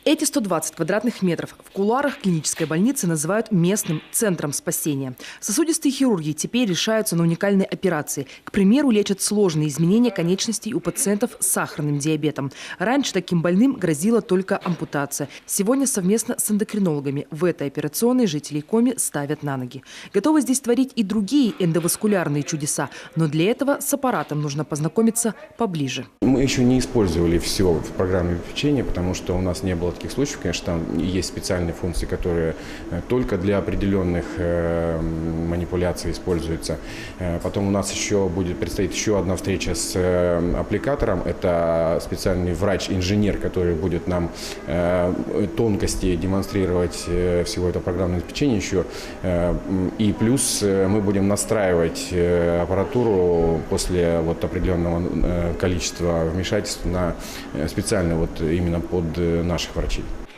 Эти 120 квадратных метров в кулуарах клинической больницы называют местным центром спасения. Сосудистые хирурги теперь решаются на уникальные операции. К примеру, лечат сложные изменения конечностей у пациентов с сахарным диабетом. Раньше таким больным грозила только ампутация. Сегодня совместно с эндокринологами в этой операционной жителей Коми ставят на ноги. Готовы здесь творить и другие эндоваскулярные чудеса, но для этого с аппаратом нужно познакомиться поближе. Мы еще не использовали все в программе обучения, потому что у нас не было таких случаев. Конечно, там есть специальные функции, которые только для определенных манипуляций используются. Потом у нас предстоит еще одна встреча с аппликатором. Это специальный врач-инженер, который будет нам тонкости демонстрировать всего этого программного обеспечения еще. И плюс мы будем настраивать аппаратуру после определенного количества вмешательств на специально именно под наших врачей.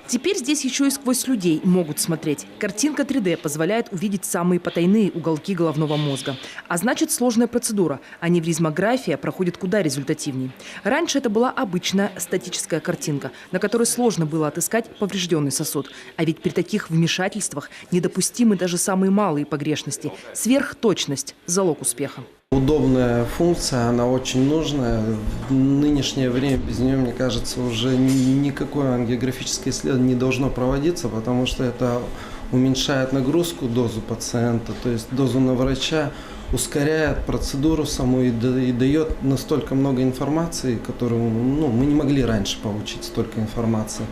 Теперь здесь еще и сквозь людей могут смотреть. Картинка 3D позволяет увидеть самые потайные уголки головного мозга. А значит, сложная процедура, аневризмография, проходит куда результативнее. Раньше это была обычная статическая картинка, на которой сложно было отыскать поврежденный сосуд. А ведь при таких вмешательствах недопустимы даже самые малые погрешности. Сверхточность – залог успеха. Удобная функция, она очень нужная. В нынешнее время без нее, мне кажется, уже никакое ангиографическое исследование не должно проводиться, потому что это уменьшает нагрузку, дозу пациента, то есть дозу на врача, ускоряет процедуру саму и дает настолько много информации, которую мы не могли раньше получить столько информации.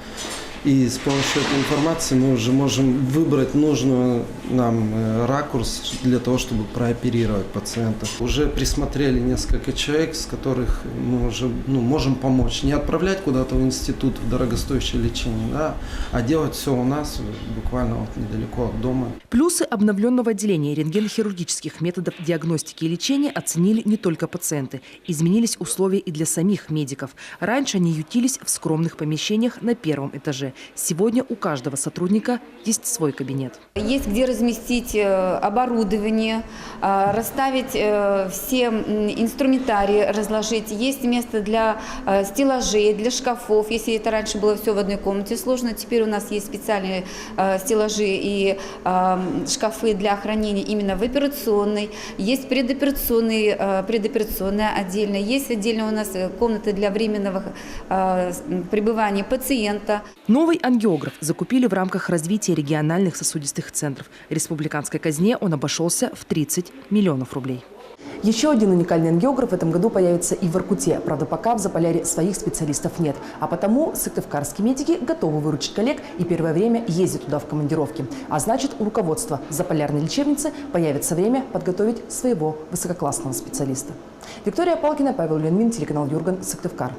И с помощью этой информации мы уже можем выбрать нужную нам ракурс для того, чтобы прооперировать пациента. Уже присмотрели несколько человек, с которых мы уже можем помочь. Не отправлять куда-то в институт в дорогостоящее лечение, а делать все у нас, буквально недалеко от дома. Плюсы обновленного отделения рентгенохирургических методов диагностики и лечения оценили не только пациенты. Изменились условия и для самих медиков. Раньше они ютились в скромных помещениях на первом этаже. Сегодня у каждого сотрудника есть свой кабинет. Есть где разместить оборудование, расставить все инструментарии, разложить. Есть место для стеллажей, для шкафов. Если это раньше было все в одной комнате сложно, теперь у нас есть специальные стеллажи и шкафы для хранения именно в операционной. Есть предоперационная отдельно. Есть отдельно у нас комната для временного пребывания пациента. Новый ангиограф закупили в рамках развития региональных сосудистых центров. Республиканской казне он обошелся в 30 миллионов рублей. Еще один уникальный ангиограф в этом году появится и в Воркуте. Правда, пока в Заполярье своих специалистов нет. А потому сыктывкарские медики готовы выручить коллег и первое время ездят туда в командировки. А значит, у руководства Заполярной лечебницы появится время подготовить своего высококлассного специалиста. Виктория Палкина, Павел Ленмин, телеканал Юрган, Сыктывкар.